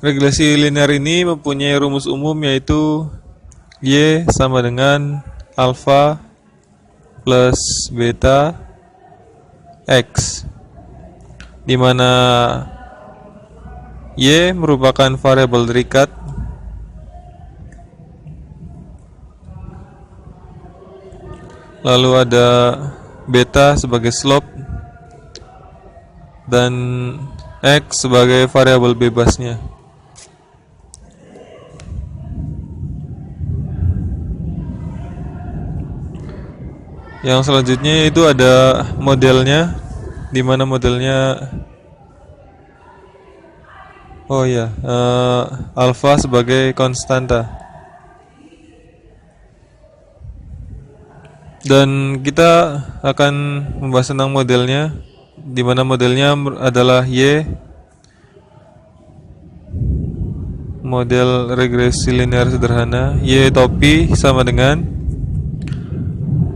Regresi linear ini mempunyai rumus umum yaitu Y sama dengan alfa plus beta X, di mana Y merupakan variabel terikat, lalu ada beta sebagai slope, dan X sebagai variabel bebasnya. Yang selanjutnya itu ada modelnya, di mana modelnya alfa sebagai konstanta. Dan kita akan membahas tentang modelnya, di mana modelnya adalah Y, model regresi linear sederhana. Y topi sama dengan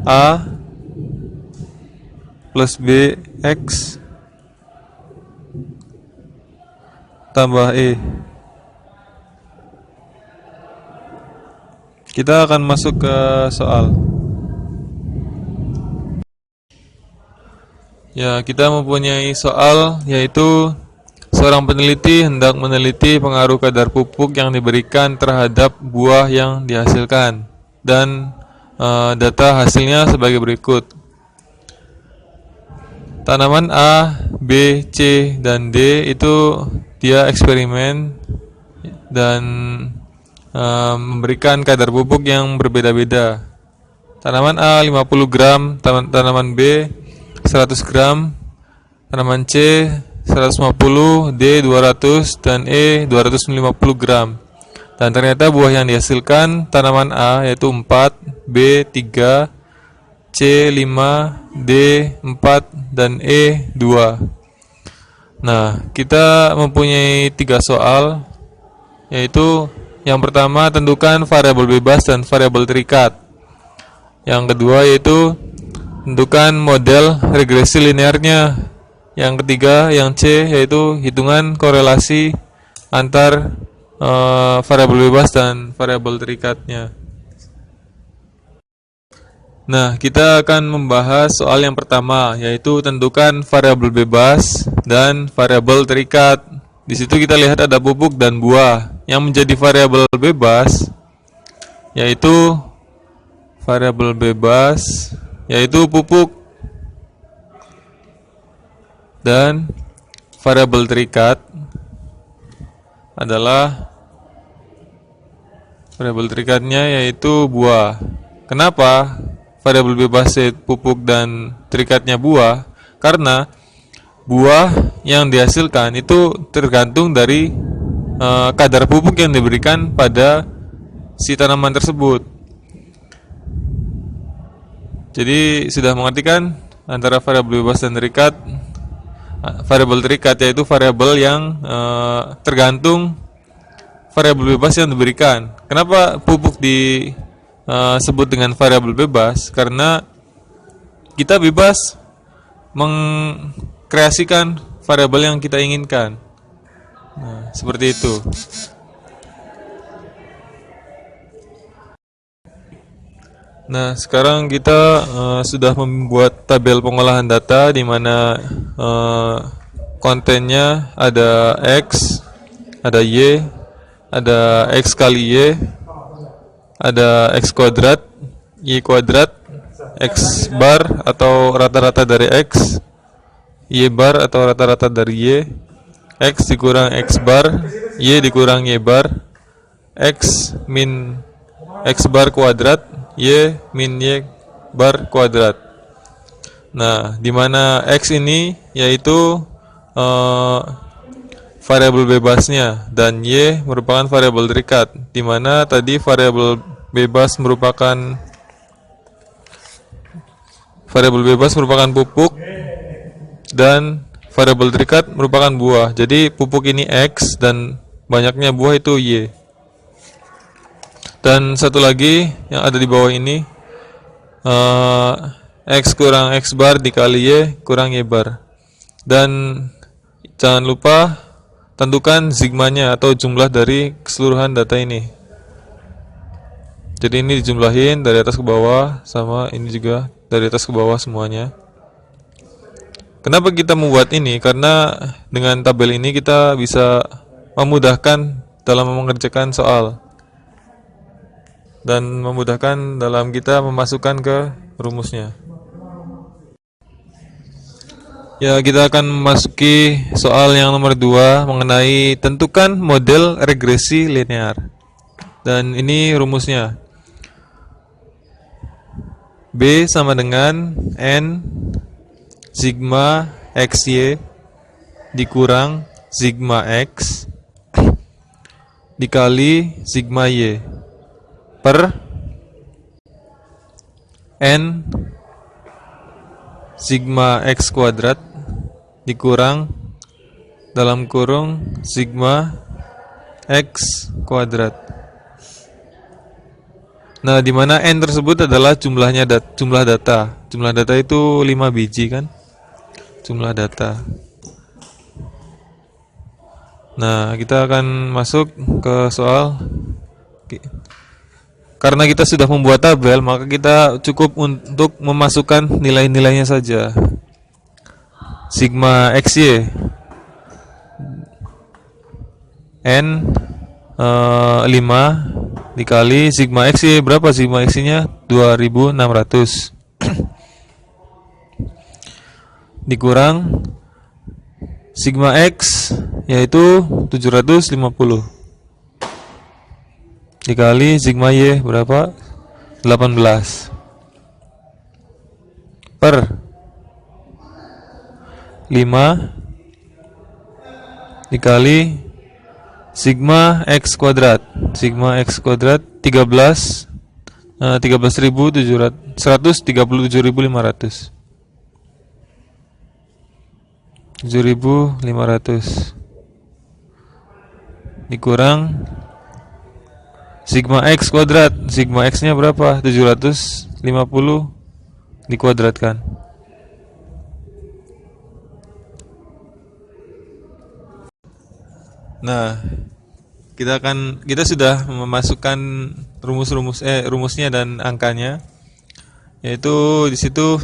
A plus B X tambah E. Kita akan masuk ke soal. Ya, kita mempunyai soal yaitu seorang peneliti hendak meneliti pengaruh kadar pupuk yang diberikan terhadap buah yang dihasilkan, dan data hasilnya sebagai berikut. Tanaman A, B, C, dan D itu dia eksperimen dan memberikan kadar pupuk yang berbeda-beda. Tanaman A 50 gram, tanaman B 100 gram, tanaman C 150, D 200, dan E 250 gram. Dan ternyata buah yang dihasilkan tanaman A yaitu 4, B 3, C 5, D 4, dan E 2. Nah, kita mempunyai 3 soal, yaitu yang pertama tentukan variabel bebas dan variabel terikat. Yang kedua yaitu tentukan model regresi linearnya. Yang ketiga, yang C, yaitu hitungan korelasi antar variabel bebas dan variabel terikatnya. Nah, kita akan membahas soal yang pertama, yaitu tentukan variabel bebas dan variabel terikat. Di situ kita lihat ada pupuk dan buah. Yang menjadi variabel bebas yaitu pupuk, dan variabel terikat adalah variabel terikatnya yaitu buah. Kenapa variabel bebas pupuk dan terikatnya buah? Karena buah yang dihasilkan itu tergantung dari kadar pupuk yang diberikan pada si tanaman tersebut. Jadi sudah mengerti kan antara variabel bebas dan terikat? Variabel terikat yaitu variabel yang tergantung variabel bebas yang diberikan. Kenapa pupuk disebut dengan variabel bebas? Karena kita bebas mengkreasikan variabel yang kita inginkan. Nah, seperti itu. Nah, sekarang kita sudah membuat tabel pengolahan data di mana kontennya ada X, ada Y, ada X kali Y, ada X kuadrat, Y kuadrat, X bar atau rata-rata dari X, Y bar atau rata-rata dari Y, X dikurang X bar, Y dikurang Y bar, X min X bar kuadrat, Y min Y bar kuadrat. Nah, di mana X ini yaitu variabel bebasnya dan Y merupakan variabel terikat, di mana tadi variabel bebas merupakan pupuk dan variabel terikat merupakan buah. Jadi pupuk ini X dan banyaknya buah itu Y. Dan satu lagi yang ada di bawah ini, X kurang X bar dikali Y kurang Y bar. Dan jangan lupa tentukan sigmanya atau jumlah dari keseluruhan data ini. Jadi ini dijumlahin dari atas ke bawah, sama ini juga dari atas ke bawah semuanya. Kenapa kita membuat ini? Karena dengan tabel ini kita bisa memudahkan dalam mengerjakan soal dan memudahkan dalam kita memasukkan ke rumusnya. Ya, kita akan memasuki soal yang nomor 2 mengenai tentukan model regresi linear. Dan ini rumusnya. B sama dengan N sigma XY dikurang sigma X dikali sigma Y per N sigma X kuadrat dikurang dalam kurung sigma X kuadrat. Nah, di mana N tersebut adalah jumlah data. Jumlah data itu 5 biji kan? Jumlah data. Nah, kita akan masuk ke soal. Karena kita sudah membuat tabel, maka kita cukup untuk memasukkan nilai-nilainya saja. Sigma XY N 5 dikali sigma XY, berapa sigma XY-nya? 2600 dikurang sigma X yaitu 750 dikali sigma Y berapa? 18 per 5 dikali sigma X kuadrat. Sigma X kuadrat 137.500 dikurang sigma X kuadrat. Sigma X nya berapa? 750 dikuadratkan. Nah, kita sudah memasukkan rumusnya dan angkanya, yaitu di situ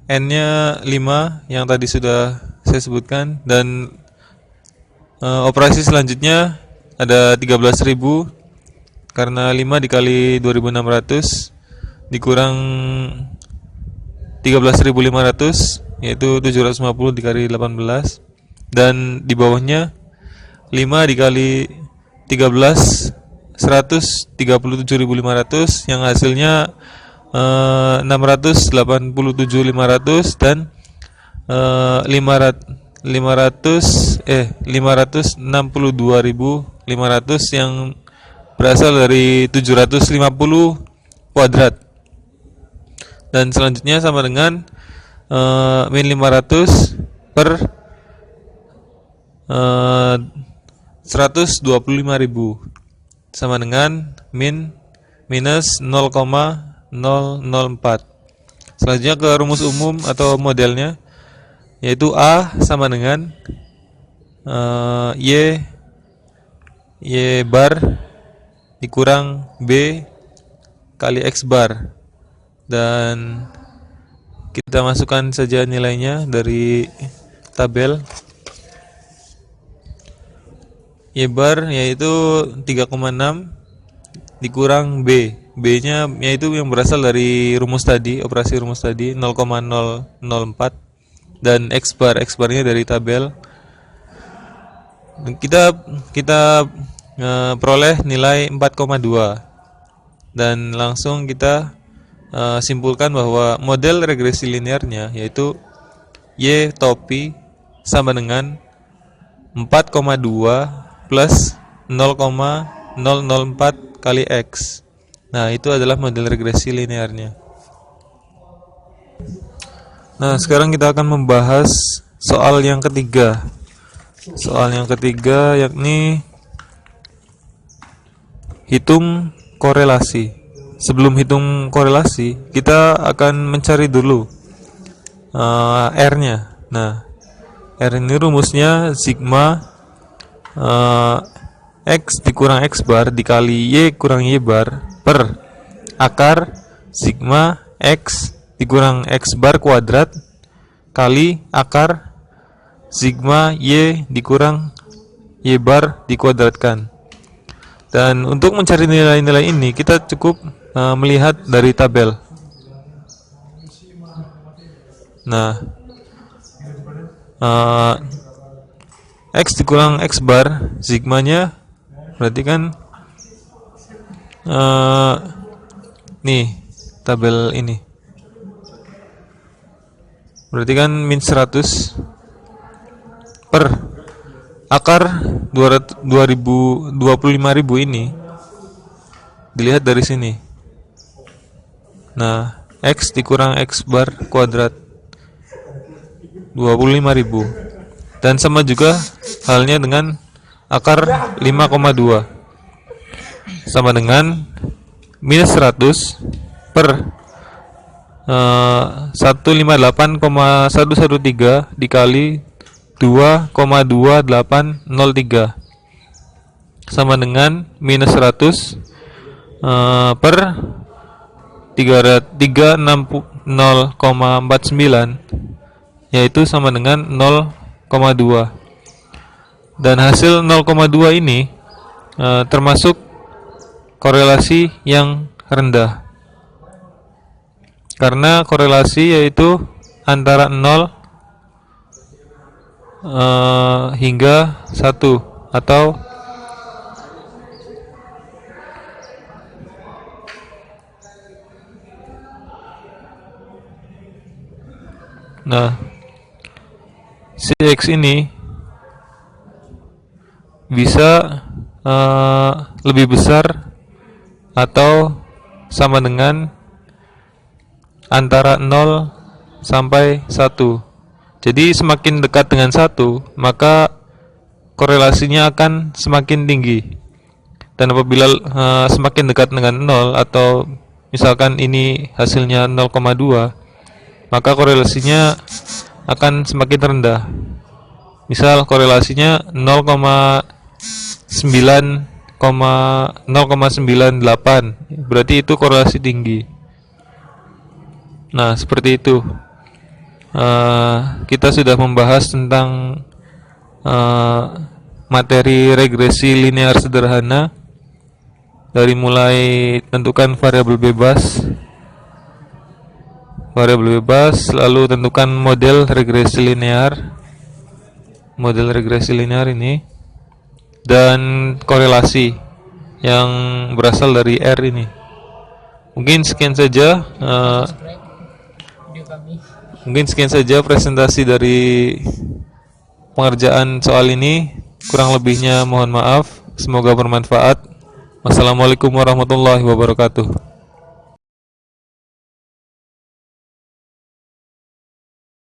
N-nya 5 yang tadi sudah saya sebutkan, dan operasi selanjutnya ada 13.000 karena 5 dikali 2600 dikurang 13.500 yaitu 750 dikali 18, dan di bawahnya 5 dikali 13 137.500 yang hasilnya 562.500 dan 562.500 yang berasal dari 750 kuadrat. Dan selanjutnya sama dengan min 500 per 125.000 sama dengan minus 0,004. Selanjutnya ke rumus umum atau modelnya, yaitu A sama dengan Y bar dikurang B kali X bar, dan kita masukkan saja nilainya dari tabel. Y bar yaitu 3,6 dikurang B. B-nya yaitu yang berasal dari rumus tadi, operasi rumus tadi 0,004, dan X bar-nya dari tabel. Kita peroleh nilai 4,2, dan langsung kita simpulkan bahwa model regresi linearnya yaitu Y topi sama dengan 4,2 plus 0,004 kali X. Nah, itu adalah model regresi linearnya. Nah, sekarang kita akan membahas soal yang ketiga. Soal yang ketiga yakni hitung korelasi. Sebelum hitung korelasi, kita akan mencari dulu R-nya. Nah, R ini rumusnya sigma eh, X dikurang X bar dikali Y kurang Y bar per akar sigma X dikurang X bar kuadrat kali akar sigma Y dikurang Y bar dikuadratkan. Dan untuk mencari nilai-nilai ini kita cukup melihat dari tabel. Nah, X dikurang X bar sigmanya berarti kan nih tabel ini berarti kan min 100 per akar 25.000 ini dilihat dari sini. Nah, X dikurang X bar kuadrat 25.000 dan sama juga halnya dengan akar 5,2 sama dengan minus 100 per 158,113 dikali 2,2803 sama dengan minus 100 per 360,49 yaitu sama dengan 0,2. Dan hasil 0,2 ini termasuk korelasi yang rendah. Karena korelasi yaitu antara 0 hingga 1 atau si X ini bisa lebih besar atau sama dengan antara 0 sampai 1. Jadi semakin dekat dengan 1, maka korelasinya akan semakin tinggi. Dan apabila semakin dekat dengan 0 atau misalkan ini hasilnya 0,2, maka korelasinya akan semakin rendah. Misal korelasinya 0,98, berarti itu korelasi tinggi. Nah, seperti itu. Kita sudah membahas tentang materi regresi linear sederhana, dari mulai tentukan variabel bebas, lalu tentukan model regresi linear ini, dan korelasi yang berasal dari R ini. Mungkin sekian saja presentasi dari pengerjaan soal ini. Kurang lebihnya mohon maaf. Semoga bermanfaat. Wassalamualaikum warahmatullahi wabarakatuh.